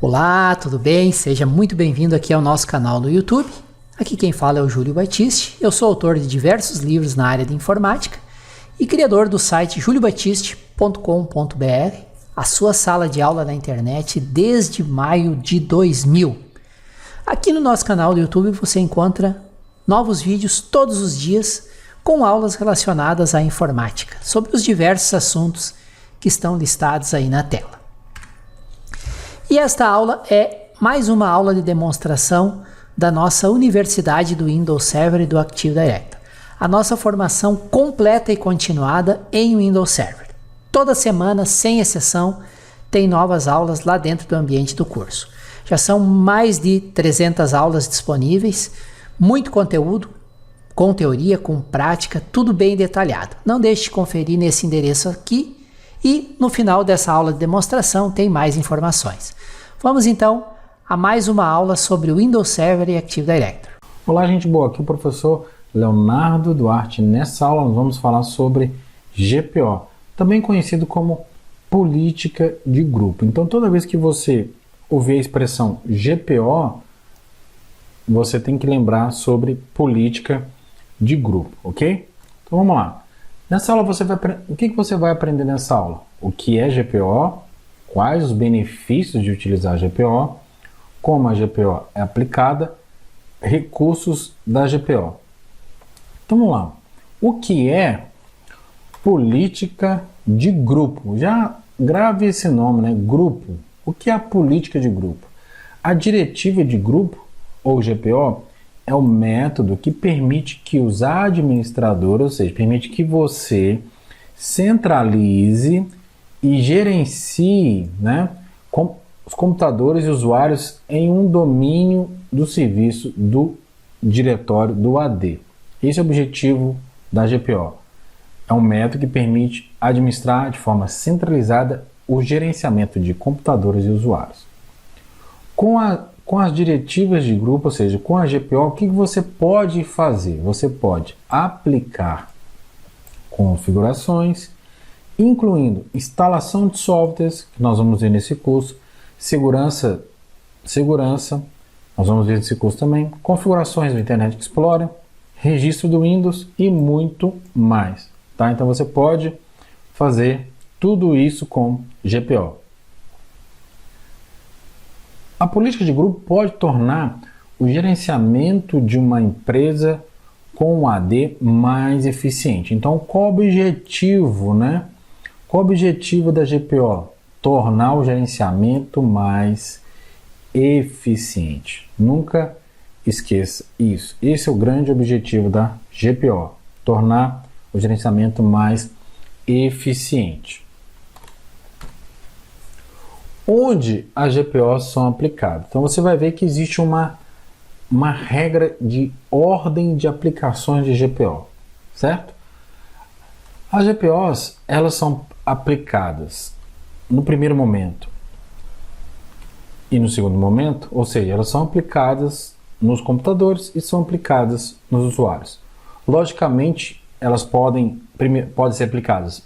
Olá, tudo bem? Seja muito bem-vindo aqui ao nosso canal no YouTube. Aqui quem fala é o Júlio Batiste. Eu sou autor de diversos livros na área de informática e criador do site juliobatiste.com.br, a sua sala de aula na internet desde maio de 2000. Aqui no nosso canal do YouTube você encontra novos vídeos todos os dias com aulas relacionadas à informática, sobre os diversos assuntos que estão listados aí na tela. E esta aula é mais uma aula de demonstração da nossa Universidade do Windows Server e do Active Directory. A nossa formação completa e continuada em Windows Server. Toda semana, sem exceção, tem novas aulas lá dentro do ambiente do curso. Já são mais de 300 aulas disponíveis, muito conteúdo, com teoria, com prática, tudo bem detalhado. Não deixe de conferir nesse endereço aqui e no final dessa aula de demonstração tem mais informações. Vamos então a mais uma aula sobre o Windows Server e Active Directory. Olá, gente boa, aqui é o professor Leonardo Duarte. Nessa aula nós vamos falar sobre GPO, também conhecido como política de grupo. Então toda vez que você ouvir a expressão GPO, você tem que lembrar sobre política de grupo, ok? Então vamos lá. Nessa aula o que você vai aprender nessa aula? O que é GPO, quais os benefícios de utilizar a GPO, como a GPO é aplicada, recursos da GPO. Então vamos lá. O que é política de grupo? Já grave esse nome, né? Grupo. O que é a política de grupo? A diretiva de grupo, ou GPO, é o método que permite que os administradores, ou seja, permite que você centralize e gerencie, né, os computadores e usuários em um domínio do serviço do diretório do AD. Esse é o objetivo da GPO. É um método que permite administrar de forma centralizada o gerenciamento de computadores e usuários. Com as diretivas de grupo, ou seja, com a GPO, o que você pode fazer? Você pode aplicar configurações, incluindo instalação de softwares, que nós vamos ver nesse curso, segurança, nós vamos ver nesse curso também, configurações do Internet Explorer, registro do Windows e muito mais. Tá? Então você pode fazer tudo isso com GPO. A política de grupo pode tornar o gerenciamento de uma empresa com um AD mais eficiente. Então, qual o objetivo, né? Qual o objetivo da GPO? Tornar o gerenciamento mais eficiente. Nunca esqueça isso. Esse é o grande objetivo da GPO. Tornar o gerenciamento mais eficiente. Onde as GPOs são aplicadas? Então você vai ver que existe uma regra de ordem de aplicações de GPO, certo? As GPOs, elas são aplicadas no primeiro momento e no segundo momento, ou seja, elas são aplicadas nos computadores e são aplicadas nos usuários. Logicamente, elas podem ser aplicadas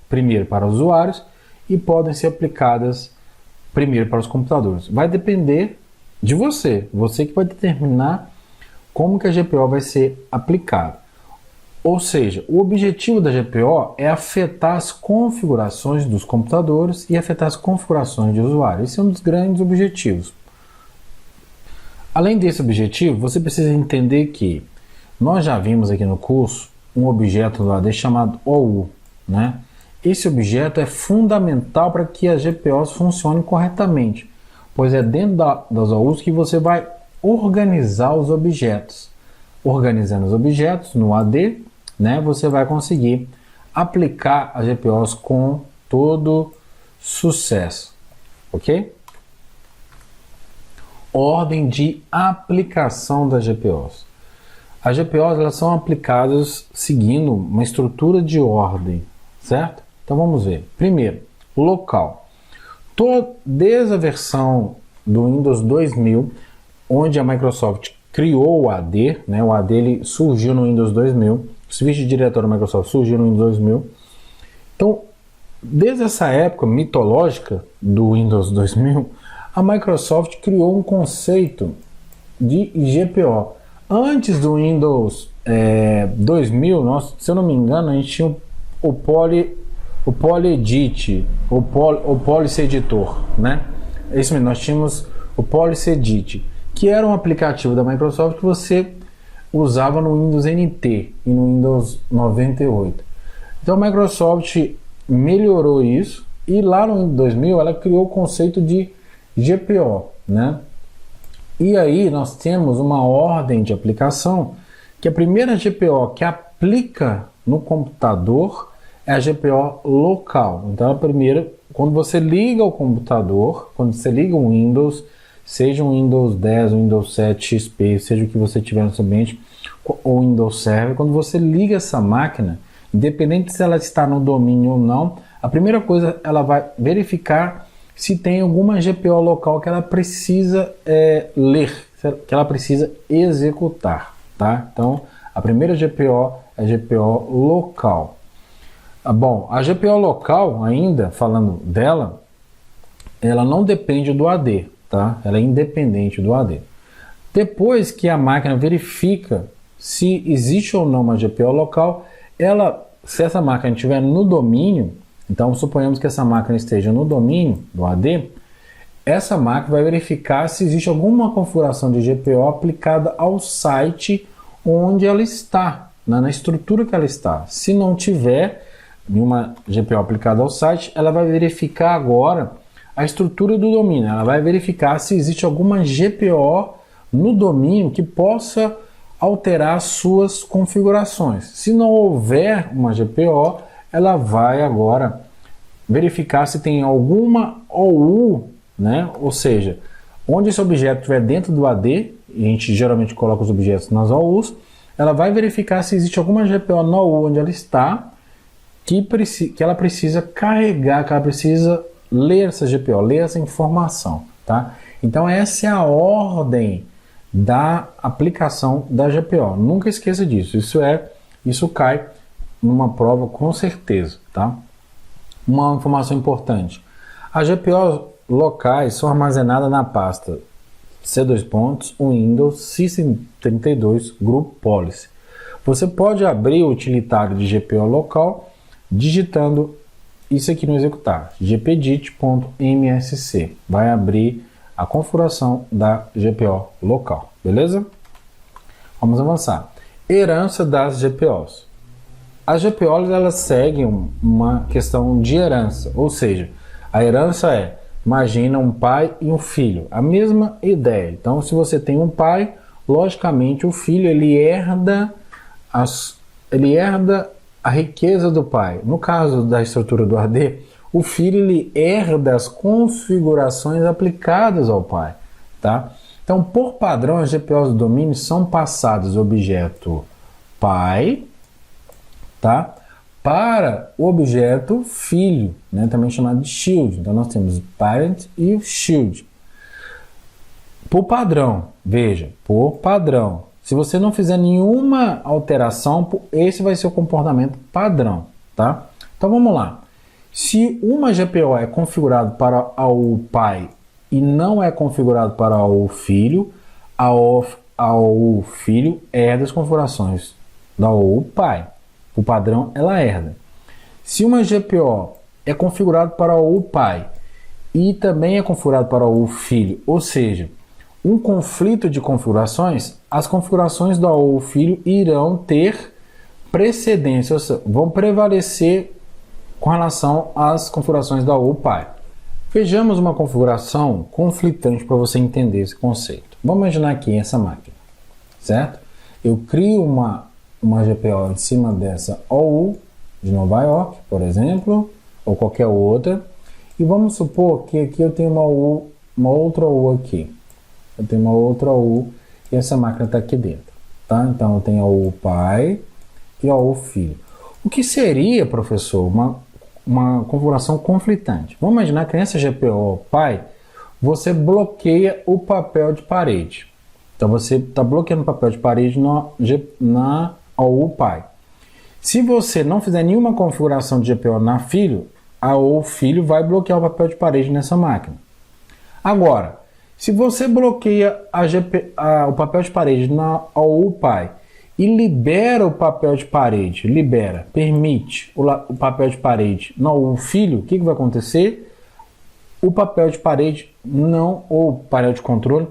primeiro para os usuários e podem ser aplicadas primeiro para os computadores. Vai depender de você que vai determinar como que a GPO vai ser aplicada. Ou seja, o objetivo da GPO é afetar as configurações dos computadores e afetar as configurações de usuário. Esse é um dos grandes objetivos. Além desse objetivo, você precisa entender que nós já vimos aqui no curso um objeto do AD chamado OU, né? Esse objeto é fundamental para que as GPOs funcionem corretamente, pois é dentro das OUs que você vai organizar os objetos. Organizando os objetos no AD, né, você vai conseguir aplicar as GPOs com todo sucesso, ok? Ordem de aplicação das GPOs. As GPOs, elas são aplicadas seguindo uma estrutura de ordem, certo? Então vamos ver. Primeiro, local. Desde a versão do Windows 2000, onde a Microsoft criou o AD, né? O AD ele surgiu no Windows 2000, o serviço de diretório da Microsoft surgiu no Windows 2000. Então, desde essa época mitológica do Windows 2000, a Microsoft criou um conceito de GPO. Antes do Windows 2000, se eu não me engano, a gente tinha o PolyEdit, o Policy Editor, né? É isso mesmo, nós tínhamos o Policy Edit, que era um aplicativo da Microsoft que você usava no Windows NT e no Windows 98. Então a Microsoft melhorou isso e lá no Windows 2000 ela criou o conceito de GPO, né? E aí nós temos uma ordem de aplicação que a primeira GPO que aplica no computador é a GPO local. Então a primeira, quando você liga o computador, quando você liga o Windows, seja um Windows 10, um Windows 7 XP, seja o que você tiver no seu ambiente, ou Windows Server, quando você liga essa máquina, independente se ela está no domínio ou não, a primeira coisa ela vai verificar se tem alguma GPO local que ela precisa ler, que ela precisa executar, tá? Então, a primeira GPO é a GPO local. Bom, a GPO local, ainda falando dela, ela não depende do AD, tá? Ela é independente do AD. Depois que a máquina verifica se existe ou não uma GPO local, se essa máquina estiver no domínio, então suponhamos que essa máquina esteja no domínio do AD, essa máquina vai verificar se existe alguma configuração de GPO aplicada ao site onde ela está, na estrutura que ela está. Se não tiver nenhuma GPO aplicada ao site, ela vai verificar agora a estrutura do domínio. Ela vai verificar se existe alguma GPO no domínio que possa alterar suas configurações. Se não houver uma GPO, ela vai agora verificar se tem alguma OU, né? Ou seja, onde esse objeto estiver dentro do AD, e a gente geralmente coloca os objetos nas OUs, ela vai verificar se existe alguma GPO na OU onde ela está, que ela precisa carregar, que ela precisa ler essa GPO, ler essa informação, tá? Então essa é a ordem da aplicação da GPO. Nunca esqueça disso. Isso cai numa prova com certeza, tá? Uma informação importante. As GPOs locais são armazenadas na pasta Windows System32 Group Policy. Você pode abrir o utilitário de GPO local digitando isso aqui no executar, gpedit.msc. Vai abrir a configuração da GPO local, beleza? Vamos avançar. Herança das GPOs. As GPOs elas seguem uma questão de herança, ou seja, a herança imagina um pai e um filho, a mesma ideia. Então, se você tem um pai, logicamente o filho ele herda a riqueza do pai. No caso da estrutura do AD, o filho ele herda as configurações aplicadas ao pai, tá? Então, por padrão, as GPOs do domínio são passadas do objeto pai, tá? Para o objeto filho, né? Também chamado de shield. Então, nós temos o parent e o shield. Por padrão, veja, por padrão. Se você não fizer nenhuma alteração, esse vai ser o comportamento padrão, tá? Então vamos lá. Se uma GPO é configurada para o pai e não é configurado para o filho, o filho herda as configurações da o pai. O padrão ela herda. Se uma GPO é configurada para o pai e também é configurado para o filho, ou seja, um conflito de configurações, as configurações do AO filho irão ter precedência, ou seja, vão prevalecer com relação às configurações do AO pai. Vejamos uma configuração conflitante para você entender esse conceito. Vamos imaginar aqui essa máquina, certo? Eu crio uma GPO em cima dessa OU de Nova York, por exemplo, ou qualquer outra, e vamos supor que aqui eu tenho uma outra OU aqui. Eu tenho uma outra OU e essa máquina está aqui dentro, tá? Então eu tenho a OU pai e a OU filho. O que seria, professor, uma configuração conflitante? Vamos imaginar que nessa GPO pai você bloqueia o papel de parede. Então você está bloqueando o papel de parede na OU pai. Se você não fizer nenhuma configuração de GPO na filho, a OU filho vai bloquear o papel de parede nessa máquina. Agora, se você bloqueia o papel de parede na OU Pi e libera o papel de parede, permite o papel de parede na OU Filho, o que vai acontecer? O papel de parede ou painel de controle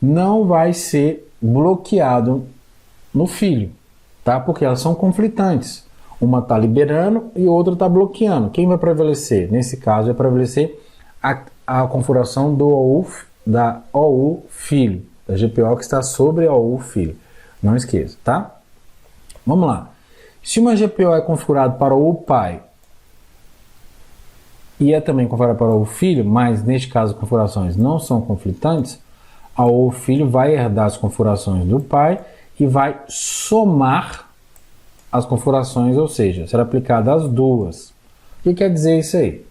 não vai ser bloqueado no filho, tá? Porque elas são conflitantes. Uma está liberando e outra está bloqueando. Quem vai prevalecer? Nesse caso, vai prevalecer a configuração da OU filho, da GPO que está sobre a OU filho. Não esqueça, tá? Vamos lá. Se uma GPO é configurada para o pai e é também configurada para o filho, mas neste caso as configurações não são conflitantes, a OU filho vai herdar as configurações do pai e vai somar as configurações, ou seja, será aplicada as duas. O que quer dizer isso aí?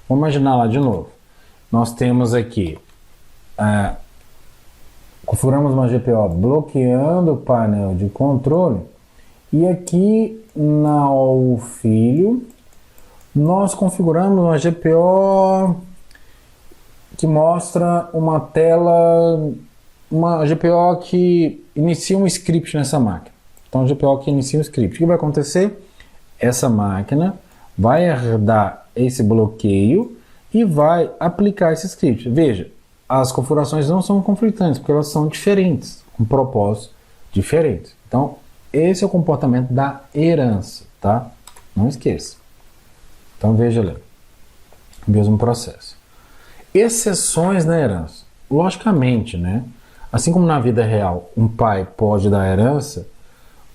Vamos imaginar lá de novo. Nós temos aqui, configuramos uma GPO bloqueando o painel de controle e aqui na OU filho nós configuramos uma GPO que mostra uma tela, uma GPO que inicia um script nessa máquina. Então, a GPO que inicia um script. O que vai acontecer? Essa máquina vai herdar esse bloqueio e vai aplicar esse script. Veja, as configurações não são conflitantes, porque elas são diferentes, com propósitos diferentes. Então, esse é o comportamento da herança, tá? Não esqueça. Então, veja ali. Mesmo processo. Exceções na herança. Logicamente, né? Assim como na vida real um pai pode dar herança,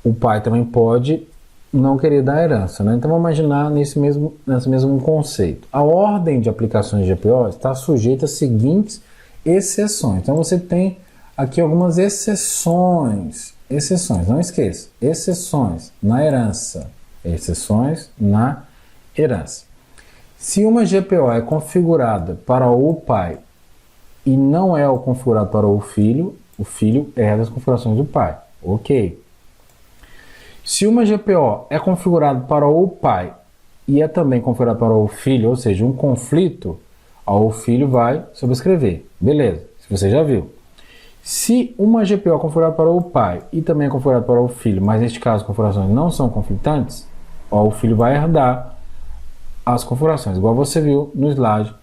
o pai também pode não querer dar herança, né? Então vamos imaginar nesse mesmo conceito. A ordem de aplicações de GPO está sujeita às seguintes exceções. Então você tem aqui algumas exceções, não esqueça, exceções na herança, Se uma GPO é configurada para o pai e não é configurado para o filho herda as configurações do pai. Ok. Se uma GPO é configurada para o pai e é também configurada para o filho, ou seja, um conflito, o filho vai sobrescrever. Beleza, você já viu. Se uma GPO é configurada para o pai e também é configurada para o filho, mas neste caso as configurações não são conflitantes, o filho vai herdar as configurações, igual você viu no slide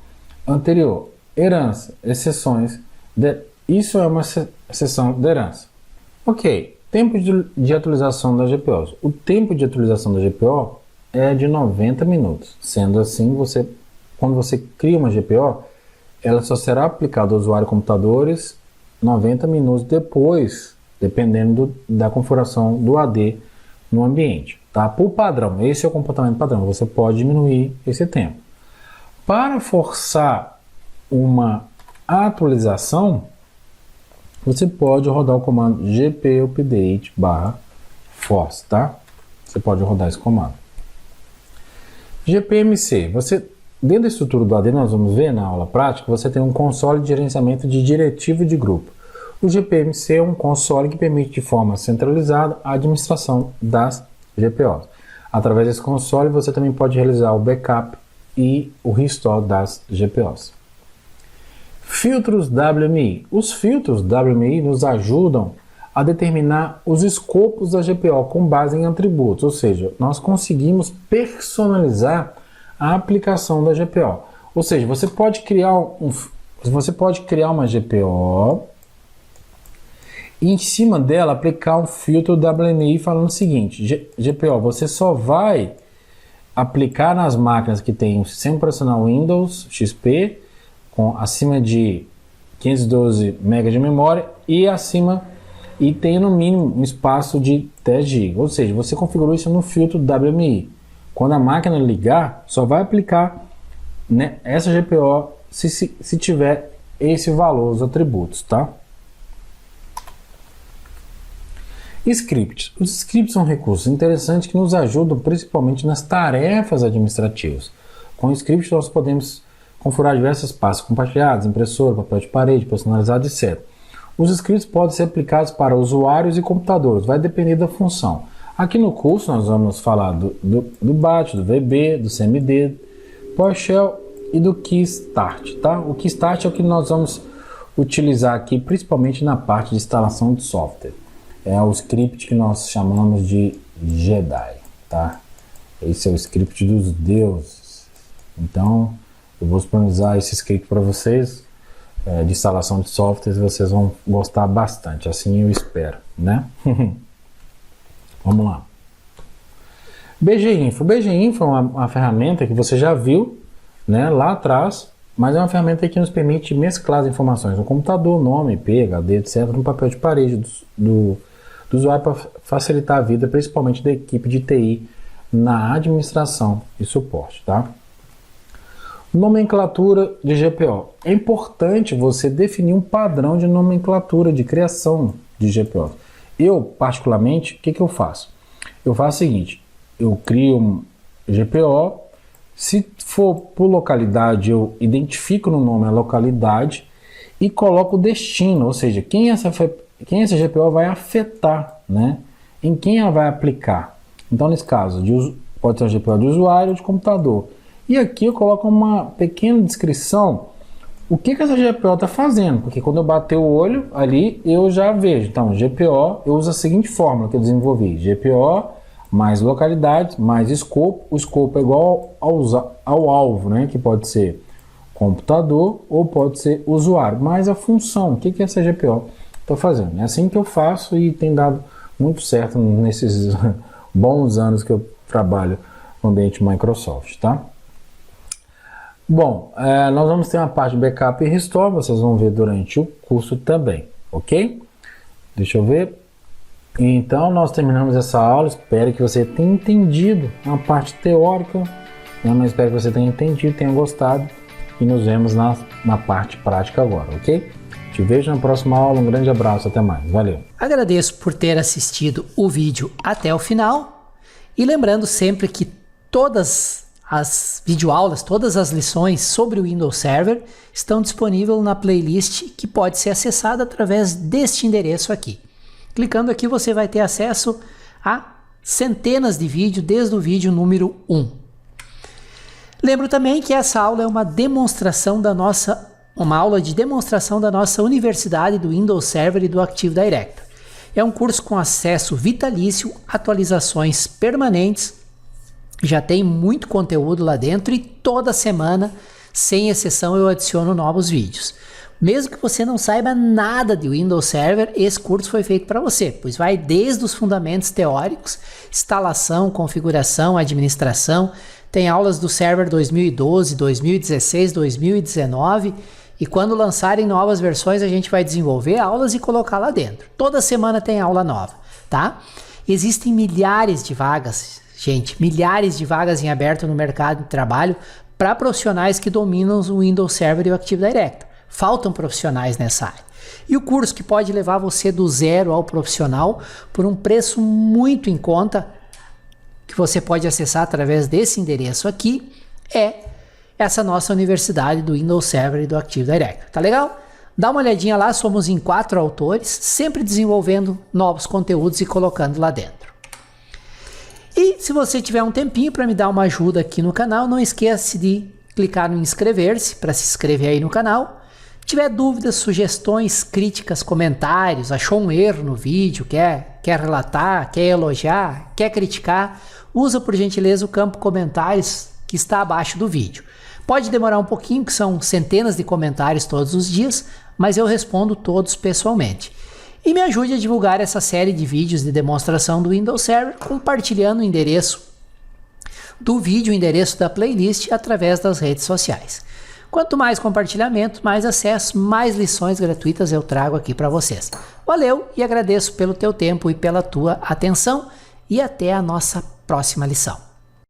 anterior. Herança, exceções, isso é uma exceção de herança. Ok, tempo de atualização da GPO. O tempo de atualização da GPO é de 90 minutos. Sendo assim, quando você cria uma GPO, ela só será aplicada ao usuário computadores 90 minutos depois, dependendo da configuração do AD no ambiente. Tá? Por padrão, esse é o comportamento padrão. Você pode diminuir esse tempo. Para forçar uma atualização, você pode rodar o comando gpupdate/force, tá? Você pode rodar esse comando. GPMC, dentro da estrutura do AD, nós vamos ver na aula prática, você tem um console de gerenciamento de diretivo de grupo. O GPMC é um console que permite de forma centralizada a administração das GPOs. Através desse console, você também pode realizar o backup e o restore das GPOs. Filtros WMI. Os filtros WMI nos ajudam a determinar os escopos da GPO com base em atributos, ou seja, nós conseguimos personalizar a aplicação da GPO. Ou seja, você pode criar uma GPO e em cima dela aplicar um filtro WMI falando o seguinte: GPO, você só vai aplicar nas máquinas que tem sistema operacional Windows XP acima de 512 MB de memória e tem no mínimo um espaço de 10 GB. Ou seja, você configurou isso no filtro WMI. Quando a máquina ligar, só vai aplicar, né, essa GPO se tiver esse valor, os atributos, tá? Scripts. Os scripts são recursos interessantes que nos ajudam principalmente nas tarefas administrativas. Com scripts nós podemos configurar diversas pastas compartilhadas, impressora, papel de parede, personalizado, etc. Os scripts podem ser aplicados para usuários e computadores, vai depender da função. Aqui no curso nós vamos falar do BAT, do VB, do CMD, PowerShell e do Keystart, tá? O Keystart é o que nós vamos utilizar aqui, principalmente na parte de instalação de software. É o script que nós chamamos de Jedi, tá? Esse é o script dos deuses. Então, eu vou disponibilizar esse script para vocês, de instalação de softwares, vocês vão gostar bastante, assim eu espero, né? Vamos lá. BG-Info. BG-Info é uma ferramenta que você já viu, né, lá atrás, mas é uma ferramenta que nos permite mesclar as informações no computador, nome, IP, HD, etc., no papel de parede do usuário para facilitar a vida, principalmente da equipe de TI na administração e suporte, tá? Nomenclatura de GPO. É importante você definir um padrão de nomenclatura de criação de GPO. Eu, particularmente, o que eu faço? Eu faço o seguinte, eu crio um GPO, se for por localidade, eu identifico no nome a localidade e coloco o destino, ou seja, quem essa GPO vai afetar, né? Em quem ela vai aplicar. Então, nesse caso, pode ser um GPO de usuário ou de computador. E aqui eu coloco uma pequena descrição, o que essa GPO está fazendo, porque quando eu bater o olho ali, eu já vejo. Então, GPO, eu uso a seguinte fórmula que eu desenvolvi, GPO mais localidade, mais escopo. O escopo é igual ao alvo, né? Que pode ser computador ou pode ser usuário, mas a função, o que essa GPO está fazendo. É assim que eu faço e tem dado muito certo nesses bons anos que eu trabalho no ambiente Microsoft, tá? Bom, nós vamos ter uma parte de backup e restore, vocês vão ver durante o curso também, ok? Deixa eu ver. Então, nós terminamos essa aula, espero que você tenha entendido uma parte teórica, né? Mas espero que você tenha entendido, tenha gostado e nos vemos na parte prática agora, ok? Te vejo na próxima aula, um grande abraço, até mais, valeu! Agradeço por ter assistido o vídeo até o final e lembrando sempre que todas as videoaulas, todas as lições sobre o Windows Server estão disponíveis na playlist que pode ser acessada através deste endereço aqui. Clicando aqui você vai ter acesso a centenas de vídeos desde o vídeo número 1. Lembro também que essa aula é uma aula de demonstração da nossa universidade do Windows Server e do Active Directory. É um curso com acesso vitalício, atualizações permanentes. Já tem muito conteúdo lá dentro e toda semana, sem exceção, eu adiciono novos vídeos. Mesmo que você não saiba nada de Windows Server, esse curso foi feito para você, pois vai desde os fundamentos teóricos, instalação, configuração, administração, tem aulas do Server 2012, 2016, 2019 e quando lançarem novas versões a gente vai desenvolver aulas e colocar lá dentro. Toda semana tem aula nova, tá? Existem milhares de vagas. Gente, milhares de vagas em aberto no mercado de trabalho para profissionais que dominam o Windows Server e o Active Directory. Faltam profissionais nessa área. E o curso que pode levar você do zero ao profissional por um preço muito em conta, que você pode acessar através desse endereço aqui, é essa nossa universidade do Windows Server e do Active Directory. Tá legal? Dá uma olhadinha lá, somos em 4 autores, sempre desenvolvendo novos conteúdos e colocando lá dentro. E se você tiver um tempinho para me dar uma ajuda aqui no canal, não esqueça de clicar no inscrever-se para se inscrever aí no canal. Se tiver dúvidas, sugestões, críticas, comentários, achou um erro no vídeo, quer relatar, quer elogiar, quer criticar, usa por gentileza o campo comentários que está abaixo do vídeo. Pode demorar um pouquinho, que são centenas de comentários todos os dias, mas eu respondo todos pessoalmente. E me ajude a divulgar essa série de vídeos de demonstração do Windows Server compartilhando o endereço do vídeo, o endereço da playlist através das redes sociais. Quanto mais compartilhamento, mais acesso, mais lições gratuitas eu trago aqui para vocês. Valeu e agradeço pelo teu tempo e pela tua atenção e até a nossa próxima lição.